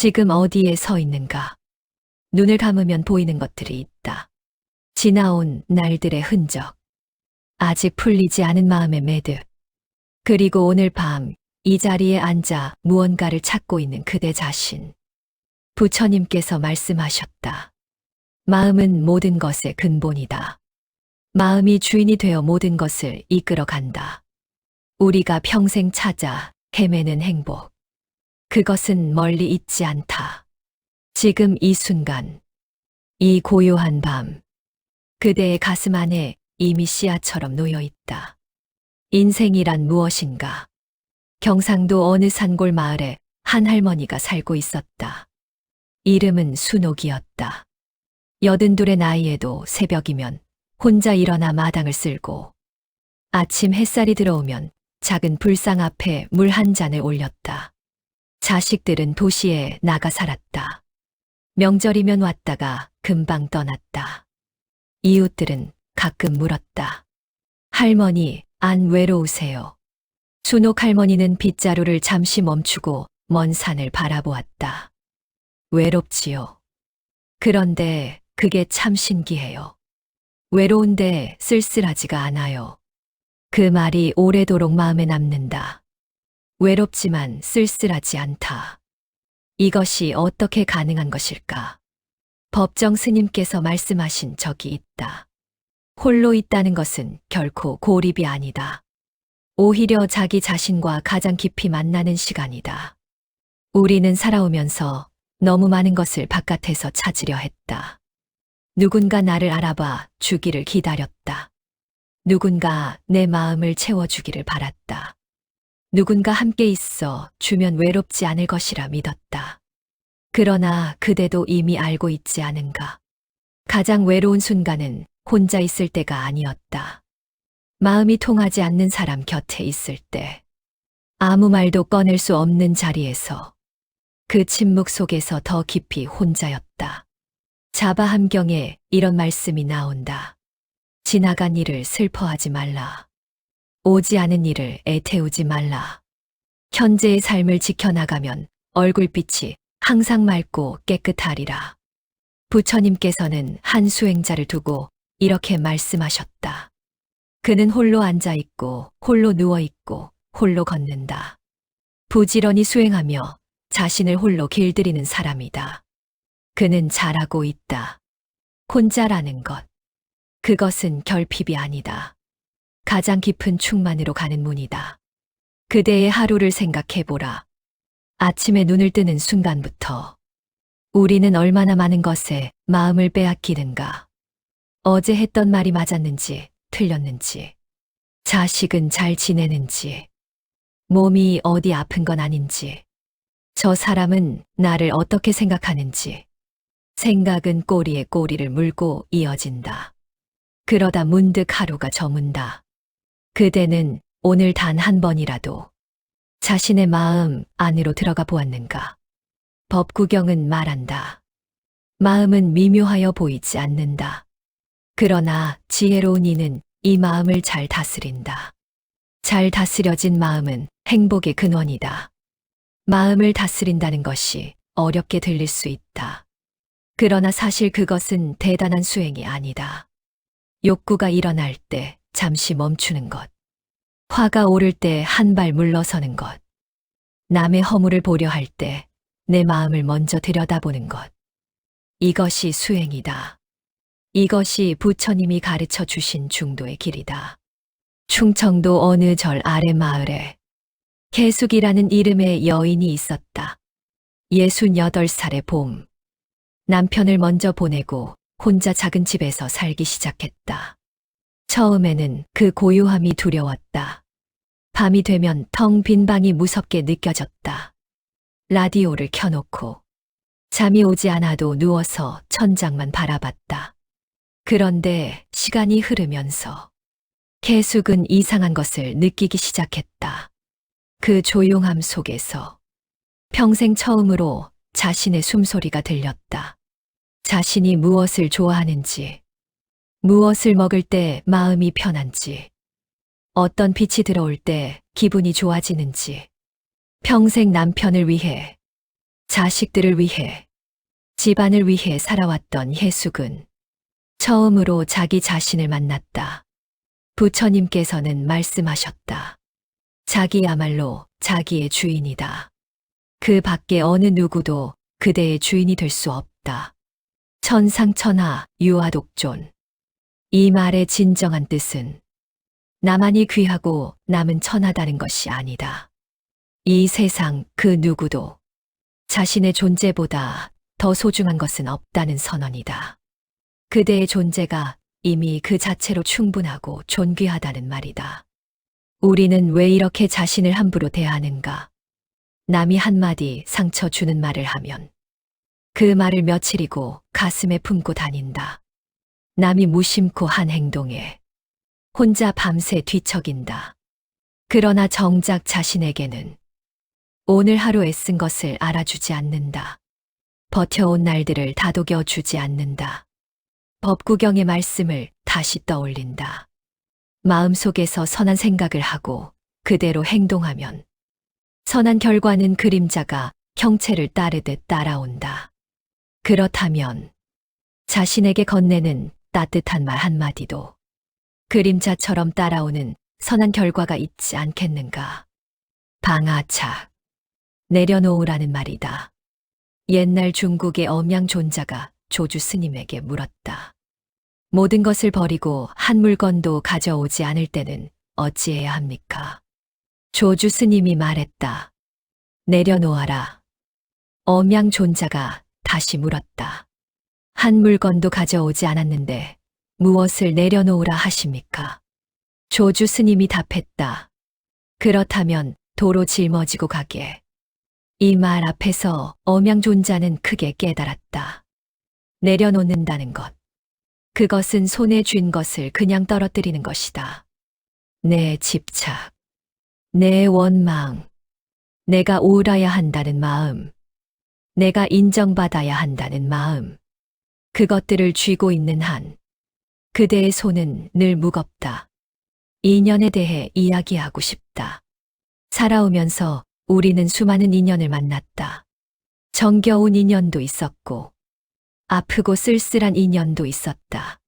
지금 어디에 서 있는가? 눈을 감으면 보이는 것들이 있다. 지나온 날들의 흔적. 아직 풀리지 않은 마음의 매듭. 그리고 오늘 밤 이 자리에 앉아 무언가를 찾고 있는 그대 자신. 부처님께서 말씀하셨다. 마음은 모든 것의 근본이다. 마음이 주인이 되어 모든 것을 이끌어 간다. 우리가 평생 찾아 헤매는 행복. 그것은 멀리 있지 않다. 지금 이 순간, 이 고요한 밤, 그대의 가슴 안에 이미 씨앗처럼 놓여 있다. 인생이란 무엇인가? 경상도 어느 산골 마을에 한 할머니가 살고 있었다. 이름은 순옥이었다. 82의 나이에도 새벽이면 혼자 일어나 마당을 쓸고 아침 햇살이 들어오면 작은 불상 앞에 물 한 잔을 올렸다. 자식들은 도시에 나가 살았다. 명절이면 왔다가 금방 떠났다. 이웃들은 가끔 물었다. 할머니, 안 외로우세요? 순옥 할머니는 빗자루를 잠시 멈추고 먼 산을 바라보았다. 외롭지요. 그런데 그게 참 신기해요. 외로운데 쓸쓸하지가 않아요. 그 말이 오래도록 마음에 남는다. 외롭지만 쓸쓸하지 않다. 이것이 어떻게 가능한 것일까? 법정 스님께서 말씀하신 적이 있다. 홀로 있다는 것은 결코 고립이 아니다. 오히려 자기 자신과 가장 깊이 만나는 시간이다. 우리는 살아오면서 너무 많은 것을 바깥에서 찾으려 했다. 누군가 나를 알아봐 주기를 기다렸다. 누군가 내 마음을 채워주기를 바랐다. 누군가 함께 있어 주면 외롭지 않을 것이라 믿었다. 그러나 그대도 이미 알고 있지 않은가? 가장 외로운 순간은 혼자 있을 때가 아니었다. 마음이 통하지 않는 사람 곁에 있을 때, 아무 말도 꺼낼 수 없는 자리에서, 그 침묵 속에서 더 깊이 혼자였다. 자바 함경에 이런 말씀이 나온다. 지나간 일을 슬퍼하지 말라. 오지 않은 일을 애태우지 말라. 현재의 삶을 지켜나가면 얼굴빛이 항상 맑고 깨끗하리라. 부처님께서는 한 수행자를 두고 이렇게 말씀하셨다. 그는 홀로 앉아있고 홀로 누워있고 홀로 걷는다. 부지런히 수행하며 자신을 홀로 길들이는 사람이다. 그는 잘하고 있다. 혼자라는 것. 그것은 결핍이 아니다. 가장 깊은 충만으로 가는 문이다. 그대의 하루를 생각해보라. 아침에 눈을 뜨는 순간부터 우리는 얼마나 많은 것에 마음을 빼앗기는가. 어제 했던 말이 맞았는지 틀렸는지, 자식은 잘 지내는지, 몸이 어디 아픈 건 아닌지, 저 사람은 나를 어떻게 생각하는지, 생각은 꼬리에 꼬리를 물고 이어진다. 그러다 문득 하루가 저문다. 그대는 오늘 단 한 번이라도 자신의 마음 안으로 들어가 보았는가? 법구경은 말한다. 마음은 미묘하여 보이지 않는다. 그러나 지혜로운 이는 이 마음을 잘 다스린다. 잘 다스려진 마음은 행복의 근원이다. 마음을 다스린다는 것이 어렵게 들릴 수 있다. 그러나 사실 그것은 대단한 수행이 아니다. 욕구가 일어날 때 잠시 멈추는 것. 화가 오를 때 한 발 물러서는 것. 남의 허물을 보려 할 때 내 마음을 먼저 들여다보는 것. 이것이 수행이다. 이것이 부처님이 가르쳐 주신 중도의 길이다. 충청도 어느 절 아래 마을에 개숙이라는 이름의 여인이 있었다. 68살의 봄. 남편을 먼저 보내고 혼자 작은 집에서 살기 시작했다. 처음에는 그 고요함이 두려웠다. 밤이 되면 텅 빈 방이 무섭게 느껴졌다. 라디오를 켜놓고 잠이 오지 않아도 누워서 천장만 바라봤다. 그런데 시간이 흐르면서 개숙은 이상한 것을 느끼기 시작했다. 그 조용함 속에서 평생 처음으로 자신의 숨소리가 들렸다. 자신이 무엇을 좋아하는지, 무엇을 먹을 때 마음이 편한지, 어떤 빛이 들어올 때 기분이 좋아지는지, 평생 남편을 위해 자식들을 위해, 집안을 위해 살아왔던 혜숙은 처음으로 자기 자신을 만났다. 부처님께서는 말씀하셨다. 자기야말로 자기의 주인이다. 그 밖에 어느 누구도 그대의 주인이 될 수 없다. 천상천하 유아독존. 이 말의 진정한 뜻은 나만이 귀하고 남은 천하다는 것이 아니다. 이 세상 그 누구도 자신의 존재보다 더 소중한 것은 없다는 선언이다. 그대의 존재가 이미 그 자체로 충분하고 존귀하다는 말이다. 우리는 왜 이렇게 자신을 함부로 대하는가? 남이 한마디 상처 주는 말을 하면 그 말을 며칠이고 가슴에 품고 다닌다. 남이 무심코 한 행동에 혼자 밤새 뒤척인다. 그러나 정작 자신에게는 오늘 하루 애쓴 것을 알아주지 않는다. 버텨온 날들을 다독여 주지 않는다. 법구경의 말씀을 다시 떠올린다. 마음속에서 선한 생각을 하고 그대로 행동하면 선한 결과는 그림자가 형체를 따르듯 따라온다. 그렇다면 자신에게 건네는 따뜻한 말 한마디도 그림자처럼 따라오는 선한 결과가 있지 않겠는가? 방아착, 내려놓으라는 말이다. 옛날 중국의 엄양존자가 조주 스님에게 물었다. 모든 것을 버리고 한 물건도 가져오지 않을 때는 어찌해야 합니까? 조주 스님이 말했다. 내려놓아라. 엄양존자가 다시 물었다. 한 물건도 가져오지 않았는데 무엇을 내려놓으라 하십니까? 조주 스님이 답했다. 그렇다면 도로 짊어지고 가게. 이 말 앞에서 엄양존자는 크게 깨달았다. 내려놓는다는 것. 그것은 손에 쥔 것을 그냥 떨어뜨리는 것이다. 내 집착, 내 원망, 내가 옳아야 한다는 마음, 내가 인정받아야 한다는 마음, 그것들을 쥐고 있는 한 그대의 손은 늘 무겁다. 인연에 대해 이야기하고 싶다. 살아오면서 우리는 수많은 인연을 만났다. 정겨운 인연도 있었고 아프고 쓸쓸한 인연도 있었다.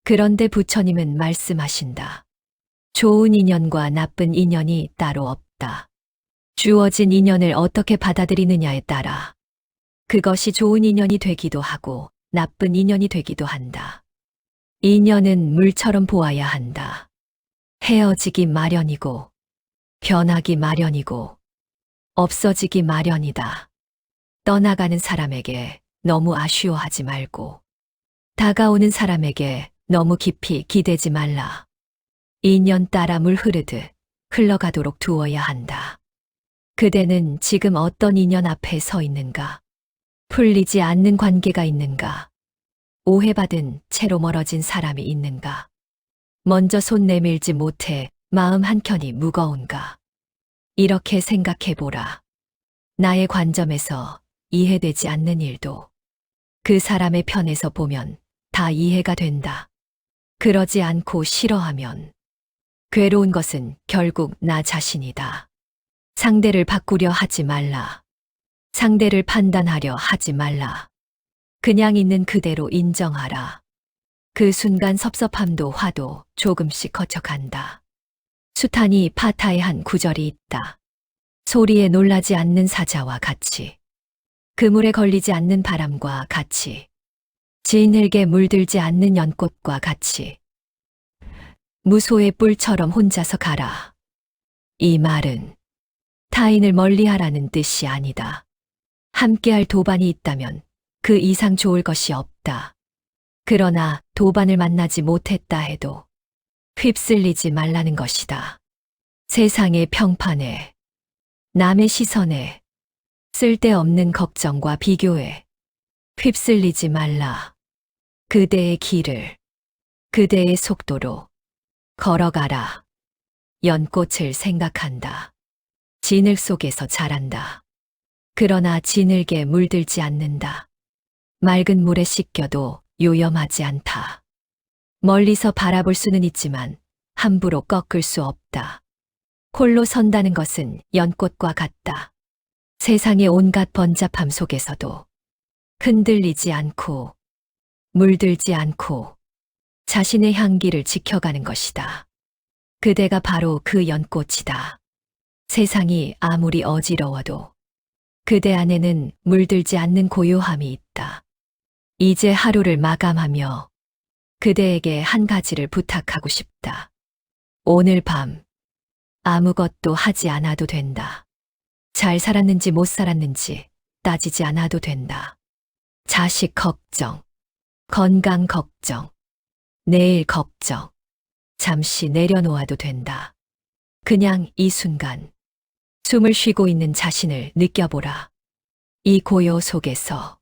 그런데 부처님은 말씀하신다. 좋은 인연과 나쁜 인연이 따로 없다. 주어진 인연을 어떻게 받아들이느냐에 따라 그것이 좋은 인연이 되기도 하고 나쁜 인연이 되기도 한다. 인연은 물처럼 보아야 한다. 헤어지기 마련이고 변하기 마련이고 없어지기 마련이다. 떠나가는 사람에게 너무 아쉬워하지 말고 다가오는 사람에게 너무 깊이 기대지 말라. 인연 따라 물 흐르듯 흘러가도록 두어야 한다. 그대는 지금 어떤 인연 앞에 서 있는가? 풀리지 않는 관계가 있는가? 오해받은 채로 멀어진 사람이 있는가? 먼저 손 내밀지 못해 마음 한켠이 무거운가? 이렇게 생각해보라. 나의 관점에서 이해되지 않는 일도 그 사람의 편에서 보면 다 이해가 된다. 그러지 않고 싫어하면 괴로운 것은 결국 나 자신이다. 상대를 바꾸려 하지 말라. 상대를 판단하려 하지 말라. 그냥 있는 그대로 인정하라. 그 순간 섭섭함도 화도 조금씩 거쳐간다. 수탄이 파타의 한 구절이 있다. 소리에 놀라지 않는 사자와 같이, 그물에 걸리지 않는 바람과 같이, 진흙에 물들지 않는 연꽃과 같이, 무소의 뿔처럼 혼자서 가라. 이 말은 타인을 멀리하라는 뜻이 아니다. 함께할 도반이 있다면 그 이상 좋을 것이 없다. 그러나 도반을 만나지 못했다 해도 휩쓸리지 말라는 것이다. 세상의 평판에, 남의 시선에, 쓸데없는 걱정과 비교에 휩쓸리지 말라. 그대의 길을, 그대의 속도로 걸어가라. 연꽃을 생각한다. 진흙 속에서 자란다. 그러나 진흙에 물들지 않는다. 맑은 물에 씻겨도 요염하지 않다. 멀리서 바라볼 수는 있지만 함부로 꺾을 수 없다. 홀로 선다는 것은 연꽃과 같다. 세상의 온갖 번잡함 속에서도 흔들리지 않고 물들지 않고 자신의 향기를 지켜가는 것이다. 그대가 바로 그 연꽃이다. 세상이 아무리 어지러워도 그대 안에는 물들지 않는 고요함이 있다. 이제 하루를 마감하며 그대에게 한 가지를 부탁하고 싶다. 오늘 밤 아무것도 하지 않아도 된다. 잘 살았는지 못 살았는지 따지지 않아도 된다. 자식 걱정, 건강 걱정, 내일 걱정, 잠시 내려놓아도 된다. 그냥 이 순간 숨을 쉬고 있는 자신을 느껴보라. 이 고요 속에서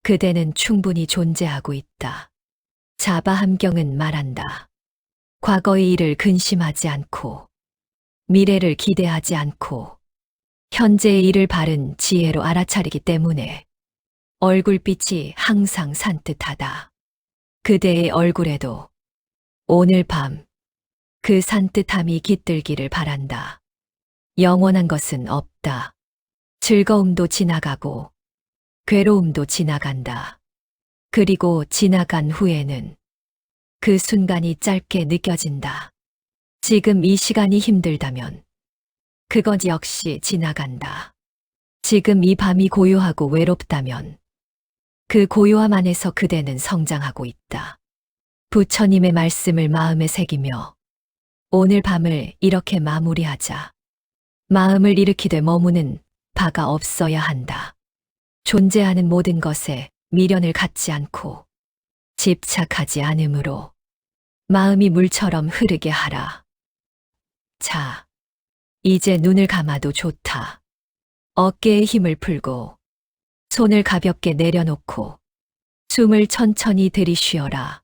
그대는 충분히 존재하고 있다. 자바함경은 말한다. 과거의 일을 근심하지 않고 미래를 기대하지 않고 현재의 일을 바른 지혜로 알아차리기 때문에 얼굴빛이 항상 산뜻하다. 그대의 얼굴에도 오늘 밤 그 산뜻함이 깃들기를 바란다. 영원한 것은 없다. 즐거움도 지나가고 괴로움도 지나간다. 그리고 지나간 후에는 그 순간이 짧게 느껴진다. 지금 이 시간이 힘들다면 그것 역시 지나간다. 지금 이 밤이 고요하고 외롭다면 그 고요함 안에서 그대는 성장하고 있다. 부처님의 말씀을 마음에 새기며 오늘 밤을 이렇게 마무리하자. 마음을 일으키되 머무는 바가 없어야 한다. 존재하는 모든 것에 미련을 갖지 않고 집착하지 않으므로 마음이 물처럼 흐르게 하라. 자, 이제 눈을 감아도 좋다. 어깨에 힘을 풀고 손을 가볍게 내려놓고 숨을 천천히 들이쉬어라.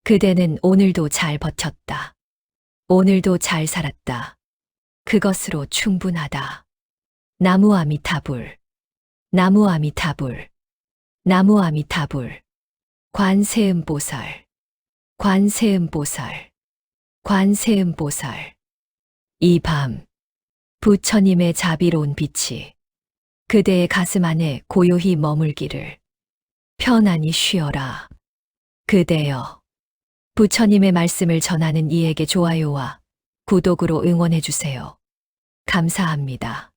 그대는 오늘도 잘 버텼다. 오늘도 잘 살았다. 그것으로 충분하다. 나무 아미타불, 나무 아미타불, 나무 아미타불. 관세음보살, 관세음보살, 관세음보살. 이 밤 부처님의 자비로운 빛이 그대의 가슴 안에 고요히 머물기를. 편안히 쉬어라. 그대여. 부처님의 말씀을 전하는 이에게 좋아요와 구독으로 응원해주세요. 감사합니다.